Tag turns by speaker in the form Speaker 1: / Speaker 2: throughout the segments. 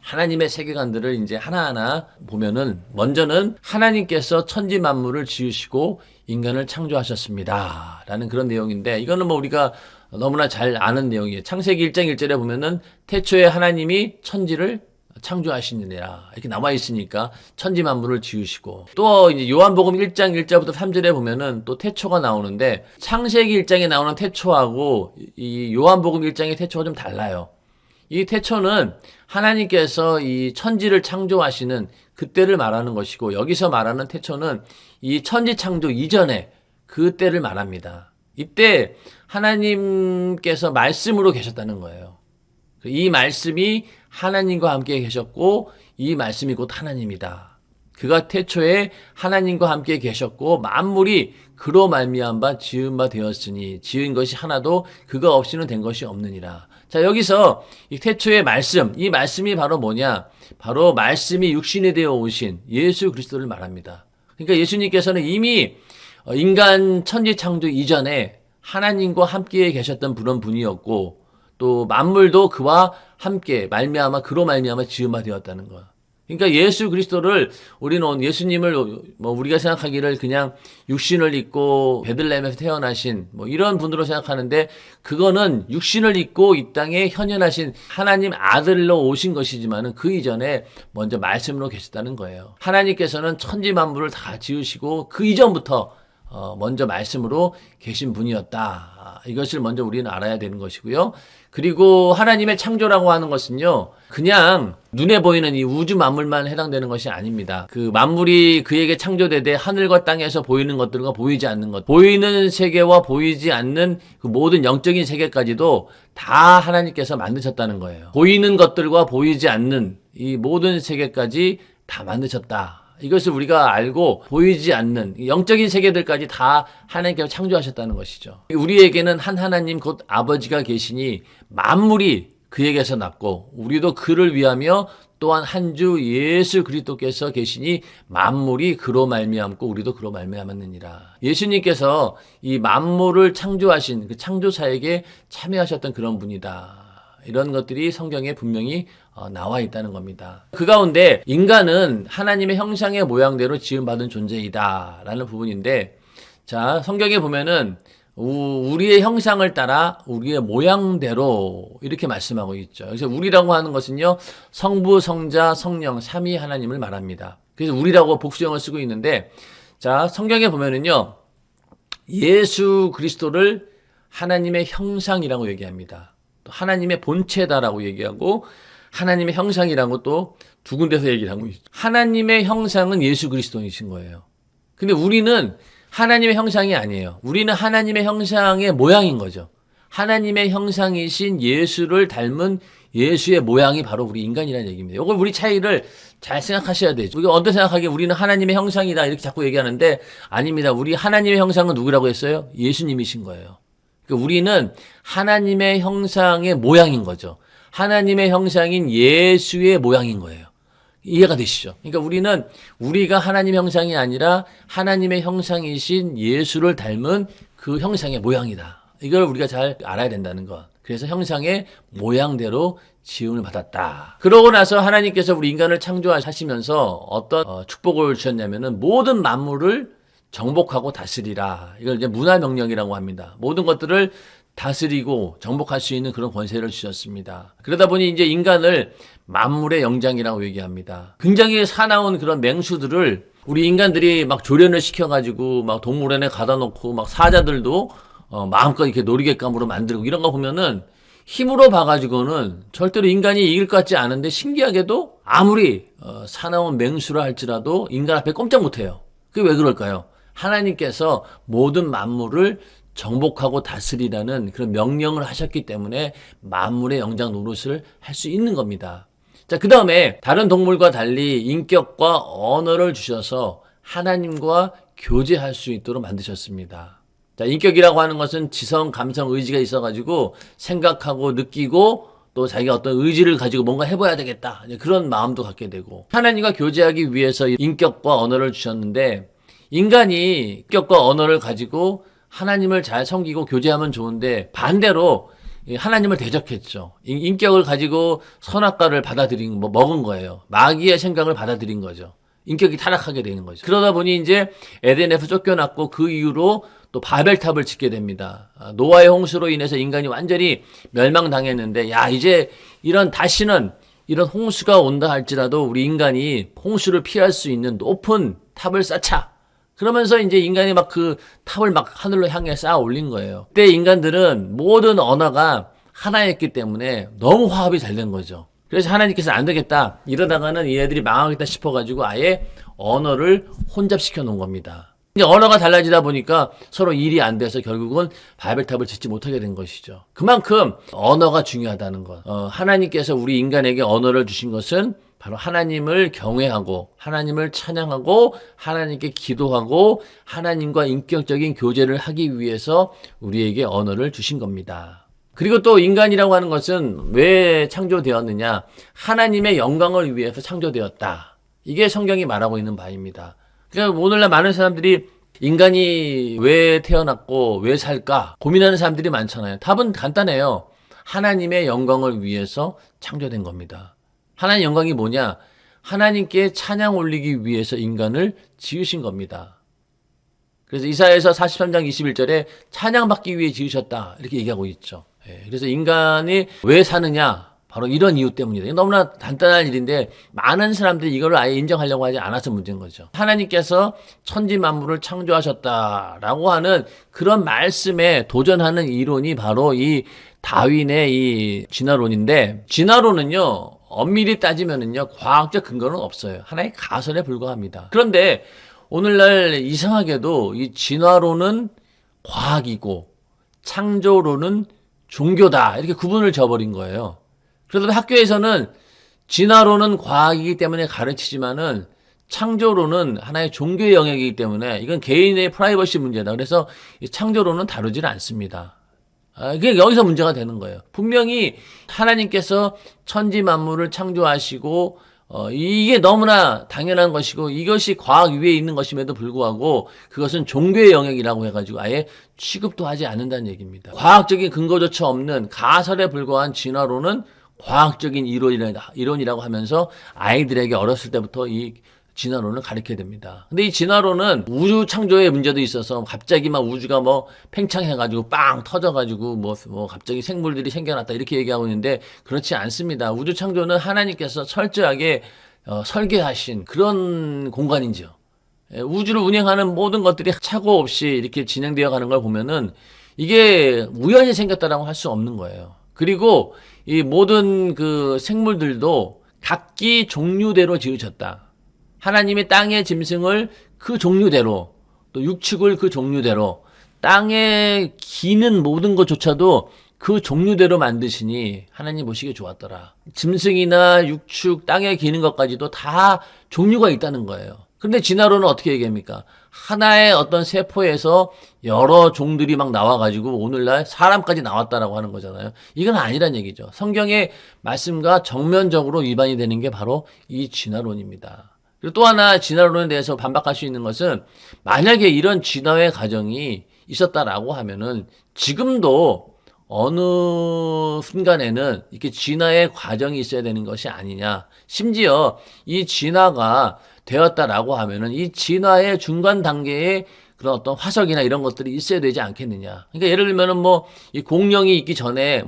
Speaker 1: 하나님의 세계관들을 이제 하나하나 보면은 먼저는 하나님께서 천지 만물을 지으시고 인간을 창조하셨습니다. 라는 그런 내용인데 이거는 뭐 우리가 너무나 잘 아는 내용이에요. 창세기 1장 1절에 보면은 태초에 하나님이 천지를 창조하시느니라 이렇게 나와 있으니까 천지 만물을 지으시고 또 이제 요한복음 1장 1절부터 3절에 보면은 또 태초가 나오는데 창세기 1장에 나오는 태초하고 이 요한복음 1장의 태초가 좀 달라요. 이 태초는 하나님께서 이 천지를 창조하시는 그때를 말하는 것이고 여기서 말하는 태초는 이 천지 창조 이전에 그때를 말합니다. 이때 하나님께서 말씀으로 계셨다는 거예요. 이 말씀이 하나님과 함께 계셨고 이 말씀이 곧 하나님이다. 그가 태초에 하나님과 함께 계셨고 만물이 그로 말미암아 바 지은 바 되었으니 지은 것이 하나도 그가 없이는 된 것이 없느니라. 자, 여기서 이 태초의 말씀, 이 말씀이 바로 뭐냐? 바로 말씀이 육신이 되어 오신 예수 그리스도를 말합니다. 그러니까 예수님께서는 이미 인간 천지 창조 이전에 하나님과 함께 계셨던 그런 분이었고 또 만물도 그와 함께 말미암아 그로 말미암아 지은 바 되었다는 거. 그러니까 예수 그리스도를 우리는 예수님을 뭐 우리가 생각하기를 그냥 육신을 입고 베들레헴에서 태어나신 뭐 이런 분으로 생각하는데 그거는 육신을 입고 이 땅에 현현하신 하나님 아들로 오신 것이지만은 그 이전에 먼저 말씀으로 계셨다는 거예요. 하나님께서는 천지 만물을 다 지으시고 그 이전부터 먼저 말씀으로 계신 분이었다. 이것을 먼저 우리는 알아야 되는 것이고요. 그리고 하나님의 창조라고 하는 것은요, 그냥 눈에 보이는 이 우주 만물만 해당되는 것이 아닙니다. 그 만물이 그에게 창조되되 하늘과 땅에서 보이는 것들과 보이지 않는 것, 보이는 세계와 보이지 않는 그 모든 영적인 세계까지도 다 하나님께서 만드셨다는 거예요. 보이는 것들과 보이지 않는 이 모든 세계까지 다 만드셨다. 이것을 우리가 알고 보이지 않는 영적인 세계들까지 다 하나님께서 창조하셨다는 것이죠. 우리에게는 한 하나님 곧 아버지가 계시니 만물이 그에게서 났고 우리도 그를 위하며 또한 한 주 예수 그리스도께서 계시니 만물이 그로 말미암고 우리도 그로 말미암았느니라. 예수님께서 이 만물을 창조하신 그 창조사에게 참여하셨던 그런 분이다. 이런 것들이 성경에 분명히 나와 있다는 겁니다. 그 가운데 인간은 하나님의 형상의 모양대로 지음받은 존재이다 라는 부분인데 자 성경에 보면은 우리의 형상을 따라 우리의 모양대로 이렇게 말씀하고 있죠. 그래서 우리라고 하는 것은요 성부, 성자, 성령 삼위 하나님을 말합니다. 그래서 우리라고 복수형을 쓰고 있는데 자 성경에 보면은요 예수 그리스도를 하나님의 형상이라고 얘기합니다. 하나님의 본체다라고 얘기하고 하나님의 형상이라고 또 두 군데서 얘기를 하고 있죠. 하나님의 형상은 예수 그리스도이신 거예요. 근데 우리는 하나님의 형상이 아니에요. 우리는 하나님의 형상의 모양인 거죠. 하나님의 형상이신 예수를 닮은 예수의 모양이 바로 우리 인간이라는 얘기입니다. 이걸 우리 차이를 잘 생각하셔야 되죠. 우리가 언제 생각하기에 우리는 하나님의 형상이다 이렇게 자꾸 얘기하는데 아닙니다. 우리 하나님의 형상은 누구라고 했어요? 예수님이신 거예요. 그러니까 우리는 하나님의 형상의 모양인 거죠. 하나님의 형상인 예수의 모양인 거예요. 이해가 되시죠? 그러니까 우리가 하나님의 형상이 아니라 하나님의 형상이신 예수를 닮은 그 형상의 모양이다. 이걸 우리가 잘 알아야 된다는 것. 그래서 형상의 모양대로 지음을 받았다. 그러고 나서 하나님께서 우리 인간을 창조하시면서 어떤 축복을 주셨냐면은 모든 만물을 정복하고 다스리라. 이걸 이제 문화명령이라고 합니다. 모든 것들을 다스리고 정복할 수 있는 그런 권세를 주셨습니다. 그러다 보니 이제 인간을 만물의 영장이라고 얘기합니다. 굉장히 사나운 그런 맹수들을 우리 인간들이 막 조련을 시켜가지고 막 동물원에 가다 놓고 막 사자들도 마음껏 이렇게 놀이객감으로 만들고 이런 거 보면은 힘으로 봐가지고는 절대로 인간이 이길 것 같지 않은데 신기하게도 아무리 사나운 맹수라 할지라도 인간 앞에 꼼짝 못해요. 그게 왜 그럴까요? 하나님께서 모든 만물을 정복하고 다스리라는 그런 명령을 하셨기 때문에 만물의 영장 노릇을 할 수 있는 겁니다. 자, 그 다음에 다른 동물과 달리 인격과 언어를 주셔서 하나님과 교제할 수 있도록 만드셨습니다. 자, 인격이라고 하는 것은 지성, 감성, 의지가 있어가지고 생각하고 느끼고 또 자기가 어떤 의지를 가지고 뭔가 해봐야 되겠다. 그런 마음도 갖게 되고 하나님과 교제하기 위해서 인격과 언어를 주셨는데 인간이 인격과 언어를 가지고 하나님을 잘 섬기고 교제하면 좋은데 반대로 하나님을 대적했죠. 인격을 가지고 선악과를 받아들인, 먹은 거예요. 마귀의 생각을 받아들인 거죠. 인격이 타락하게 되는 거죠. 그러다 보니 이제 에덴에서 쫓겨났고 그 이후로 또 바벨탑을 짓게 됩니다. 노아의 홍수로 인해서 인간이 완전히 멸망당했는데, 이제 다시는 이런 홍수가 온다 할지라도 우리 인간이 홍수를 피할 수 있는 높은 탑을 쌓자. 그러면서 이제 인간이 막 그 탑을 막 하늘로 향해 쌓아 올린 거예요. 그때 인간들은 모든 언어가 하나였기 때문에 너무 화합이 잘 된 거죠. 그래서 하나님께서 안 되겠다. 이러다가는 얘네들이 망하겠다 싶어가지고 아예 언어를 혼잡시켜 놓은 겁니다. 이제 언어가 달라지다 보니까 서로 일이 안 돼서 결국은 바벨탑을 짓지 못하게 된 것이죠. 그만큼 언어가 중요하다는 것. 하나님께서 우리 인간에게 언어를 주신 것은 바로 하나님을 경외하고 하나님을 찬양하고 하나님께 기도하고 하나님과 인격적인 교제를 하기 위해서 우리에게 언어를 주신 겁니다. 그리고 또 인간이라고 하는 것은 왜 창조되었느냐? 하나님의 영광을 위해서 창조되었다. 이게 성경이 말하고 있는 바입니다. 그러니까 오늘날 많은 사람들이 인간이 왜 태어났고 왜 살까 고민하는 사람들이 많잖아요. 답은 간단해요. 하나님의 영광을 위해서 창조된 겁니다. 하나님의 영광이 뭐냐? 하나님께 찬양 올리기 위해서 인간을 지으신 겁니다. 그래서 이사야에서 43장 21절에 찬양받기 위해 지으셨다 이렇게 얘기하고 있죠. 그래서 인간이 왜 사느냐? 바로 이런 이유 때문이다. 너무나 간단한 일인데 많은 사람들이 이걸 아예 인정하려고 하지 않아서 문제인 거죠. 하나님께서 천지 만물을 창조하셨다라고 하는 그런 말씀에 도전하는 이론이 바로 이 다윈의 이 진화론인데, 진화론은요 엄밀히 따지면은요 과학적 근거는 없어요. 하나의 가설에 불과합니다. 그런데 오늘날 이상하게도 이 진화론은 과학이고 창조론은 종교다 이렇게 구분을 져버린 거예요. 그래서 학교에서는 진화론은 과학이기 때문에 가르치지만은 창조론은 하나의 종교의 영역이기 때문에 이건 개인의 프라이버시 문제다. 그래서 이 창조론은 다루지를 않습니다. 그게 여기서 문제가 되는 거예요. 분명히 하나님께서 천지 만물을 창조하시고 이게 너무나 당연한 것이고 이것이 과학 위에 있는 것임에도 불구하고 그것은 종교의 영역이라고 해가지고 아예 취급도 하지 않는다는 얘기입니다. 과학적인 근거조차 없는 가설에 불과한 진화론은 과학적인 이론이라고 하면서 아이들에게 어렸을 때부터 이 진화론을 가르쳐야 됩니다. 근데 이 진화론은 우주 창조의 문제도 있어서 갑자기 막 우주가 팽창해가지고 빵 터져가지고 갑자기 생물들이 생겨났다 이렇게 얘기하고 있는데 그렇지 않습니다. 우주 창조는 하나님께서 철저하게 설계하신 그런 공간이죠. 우주를 운행하는 모든 것들이 착오 없이 이렇게 진행되어 가는 걸 보면은 이게 우연히 생겼다라고 할 수 없는 거예요. 그리고 이 모든 그 생물들도 각기 종류대로 지으셨다. 하나님이 땅의 짐승을 그 종류대로, 또 육축을 그 종류대로, 땅에 기는 모든 것조차도 그 종류대로 만드시니 하나님 보시기에 좋았더라. 짐승이나 육축, 땅에 기는 것까지도 다 종류가 있다는 거예요. 그런데 진화론은 어떻게 얘기합니까? 하나의 어떤 세포에서 여러 종들이 막 나와가지고 오늘날 사람까지 나왔다라고 하는 거잖아요. 이건 아니란 얘기죠. 성경의 말씀과 정면적으로 위반이 되는 게 바로 이 진화론입니다. 그리고 또 하나 진화론에 대해서 반박할 수 있는 것은 만약에 이런 진화의 과정이 있었다라고 하면은 지금도 어느 순간에는 이렇게 진화의 과정이 있어야 되는 것이 아니냐. 심지어 이 진화가 되었다라고 하면은 이 진화의 중간 단계에 그런 어떤 화석이나 이런 것들이 있어야 되지 않겠느냐. 그러니까 예를 들면은 이 공룡이 있기 전에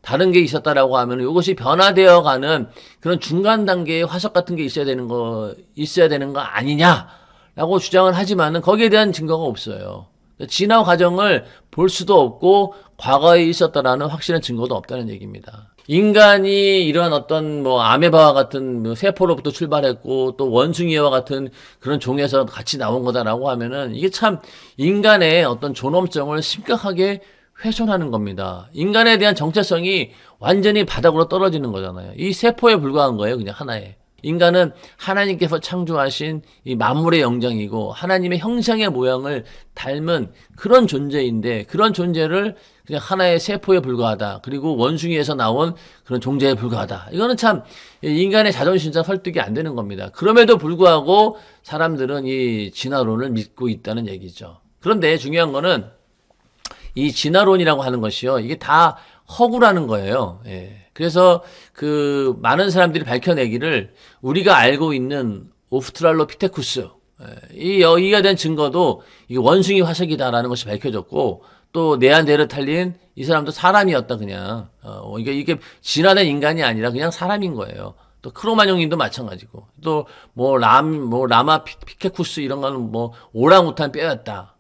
Speaker 1: 다른 게 있었다라고 하면은 이것이 변화되어 가는 그런 중간 단계의 화석 같은 게 있어야 되는 거 아니냐라고 주장을 하지만은 거기에 대한 증거가 없어요. 진화 과정을 볼 수도 없고 과거에 있었다라는 확실한 증거도 없다는 얘기입니다. 인간이 이러한 어떤 아메바와 같은 세포로부터 출발했고 또 원숭이와 같은 그런 종에서 같이 나온 거다라고 하면은 이게 참 인간의 어떤 존엄성을 심각하게 훼손하는 겁니다. 인간에 대한 정체성이 완전히 바닥으로 떨어지는 거잖아요. 이 세포에 불과한 거예요. 그냥 하나에. 인간은 하나님께서 창조하신 이 만물의 영장이고 하나님의 형상의 모양을 닮은 그런 존재인데 그런 존재를 그냥 하나의 세포에 불과하다. 그리고 원숭이에서 나온 그런 존재에 불과하다. 이거는 참 인간의 자존심상 설득이 안 되는 겁니다. 그럼에도 불구하고 사람들은 이 진화론을 믿고 있다는 얘기죠. 그런데 중요한 거는 이 진화론이라고 하는 것이요. 이게 다 허구라는 거예요. 예. 그래서 그 많은 사람들이 밝혀내기를 우리가 알고 있는 오프트랄로피테쿠스 이 여기가 된 증거도 이게 원숭이 화석이다라는 것이 밝혀졌고 또 네안데르탈린 이 사람도 사람이었다 그냥 이게 진화된 인간이 아니라 그냥 사람인 거예요. 또 크로마뇽인도 마찬가지고 또 뭐 라마 피케쿠스 이런 거는 뭐 오랑우탄 뼈였다.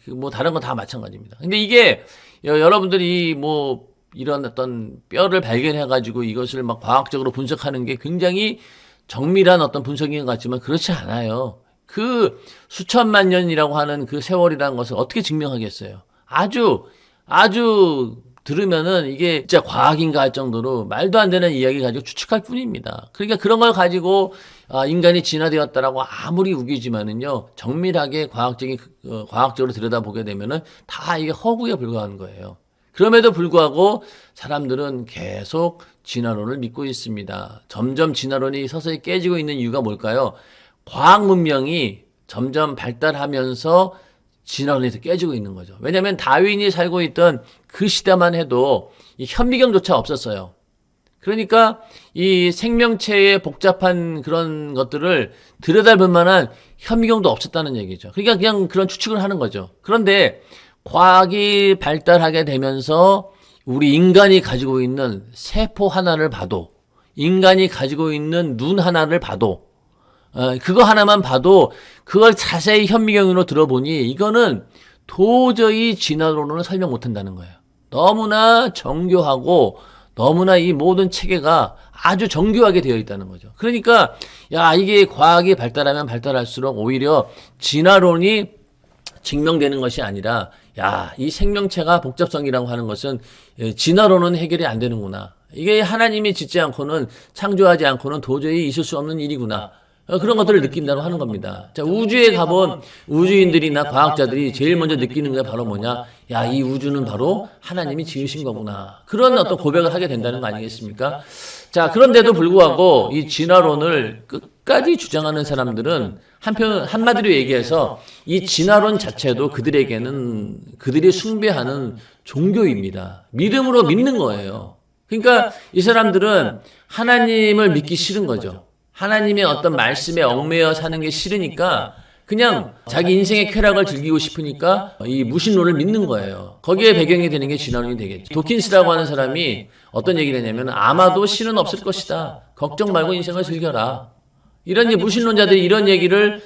Speaker 1: 뭐 다른 건 다 마찬가지입니다. 근데 이게 여러분들이 뭐 이런 어떤 뼈를 발견해가지고 이것을 막 과학적으로 분석하는 게 굉장히 정밀한 어떤 분석인 것 같지만 그렇지 않아요. 그 수천만 년이라고 하는 그 세월이라는 것을 어떻게 증명하겠어요? 아주 들으면은 이게 진짜 과학인가 할 정도로 말도 안 되는 이야기 가지고 추측할 뿐입니다. 그러니까 그런 걸 가지고 인간이 진화되었다라고 아무리 우기지만은요, 정밀하게 과학적으로 들여다보게 되면은 다 이게 허구에 불과한 거예요. 그럼에도 불구하고 사람들은 계속 진화론을 믿고 있습니다. 점점 진화론이 서서히 깨지고 있는 이유가 뭘까요? 과학 문명이 점점 발달하면서 진화론이 깨지고 있는 거죠. 왜냐하면 다윈이 살고 있던 그 시대만 해도 이 현미경조차 없었어요. 그러니까 이 생명체의 복잡한 그런 것들을 들여다볼 만한 현미경도 없었다는 얘기죠. 그러니까 그냥 그런 추측을 하는 거죠. 그런데 과학이 발달하게 되면서 우리 인간이 가지고 있는 세포 하나를 봐도, 인간이 가지고 있는 눈 하나를 봐도, 그거 하나만 봐도 그걸 자세히 현미경으로 들어보니 이거는 도저히 진화론으로는 설명 못한다는 거예요. 너무나 정교하고 너무나 이 모든 체계가 아주 정교하게 되어 있다는 거죠. 그러니까 이게 과학이 발달하면 발달할수록 오히려 진화론이 증명되는 것이 아니라 이 생명체가 복잡성이라고 하는 것은 진화론은 해결이 안 되는구나. 이게 하나님이 짓지 않고는 창조하지 않고는 도저히 있을 수 없는 일이구나. 그런 것들을 느낀다고 하는 겁니다. 자, 우주에 가본 우주인들이나 과학자들이 제일 먼저 느끼는 게 바로 뭐냐? 이 우주는 바로 하나님이 지으신 거구나. 그런 어떤 고백을 하게 된다는 거 아니겠습니까? 자, 그런데도 불구하고 이 진화론을 끝까지 주장하는 사람들은 한마디로 얘기해서 이 진화론 자체도 그들에게는 그들이 숭배하는 종교입니다. 믿음으로 믿는 거예요. 그러니까 이 사람들은 하나님을 믿기 싫은 거죠. 하나님의 어떤 말씀에 얽매여 사는 게 싫으니까 그냥 자기 인생의 쾌락을 즐기고 싶으니까 이 무신론을 믿는 거예요. 거기에 배경이 되는 게 진화론이 되겠죠. 도킨스라고 하는 사람이 어떤 얘기를 했냐면 아마도 신은 없을 것이다. 걱정 말고 인생을 즐겨라. 이런 무신론자들이 이런 얘기를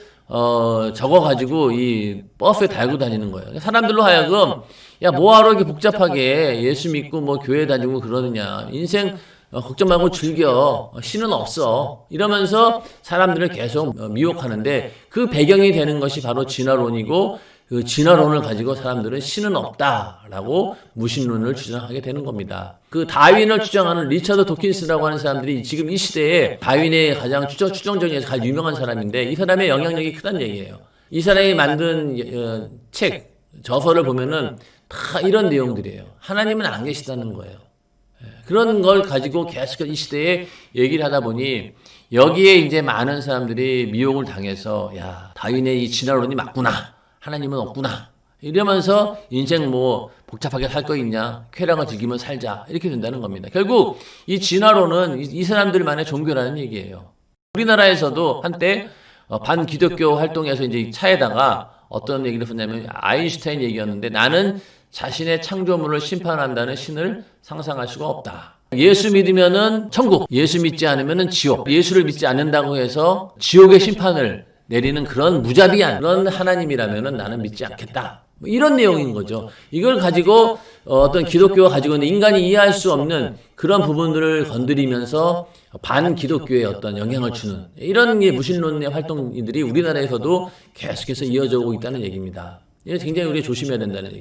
Speaker 1: 적어가지고 이 버스에 달고 다니는 거예요. 사람들로 하여금 뭐하러 이렇게 복잡하게 예수 믿고 뭐 교회 다니고 그러느냐. 인생 걱정 말고 즐겨. 신은 없어. 이러면서 사람들을 계속 미혹하는데 그 배경이 되는 것이 바로 진화론이고 그 진화론을 가지고 사람들은 신은 없다라고 무신론을 주장하게 되는 겁니다. 그 다윈을 주장하는 리처드 도킨스라고 하는 사람들이 지금 이 시대에 다윈의 가장 추정 중에서 가장 유명한 사람인데 이 사람의 영향력이 크다는 얘기예요. 이 사람이 만든 책, 저서를 보면은 다 이런 내용들이에요. 하나님은 안 계시다는 거예요. 그런 걸 가지고 계속 이 시대에 얘기를 하다 보니 여기에 이제 많은 사람들이 미혹을 당해서 다윈의 이 진화론이 맞구나. 하나님은 없구나. 이러면서 인생 뭐 복잡하게 살 거 있냐. 쾌락을 즐기면 살자. 이렇게 된다는 겁니다. 결국 이 진화론은 이 사람들만의 종교라는 얘기예요. 우리나라에서도 한때 반기독교 활동에서 이제 차에다가 어떤 얘기를 했냐면 아인슈타인 얘기였는데 나는 자신의 창조물을 심판한다는 신을 상상할 수가 없다. 예수 믿으면은 천국, 예수 믿지 않으면은 지옥, 예수를 믿지 않는다고 해서 지옥의 심판을 내리는 그런 무자비한 그런 하나님이라면은 나는 믿지 않겠다. 이런 내용인 거죠. 이걸 가지고 어떤 기독교가 가지고 있는 인간이 이해할 수 없는 그런 부분들을 건드리면서 반기독교에 어떤 영향을 주는 이런 게 무신론의 활동들이 우리나라에서도 계속해서 이어져 오고 있다는 얘기입니다. 이게 굉장히 우리가 조심해야 된다는 얘기죠.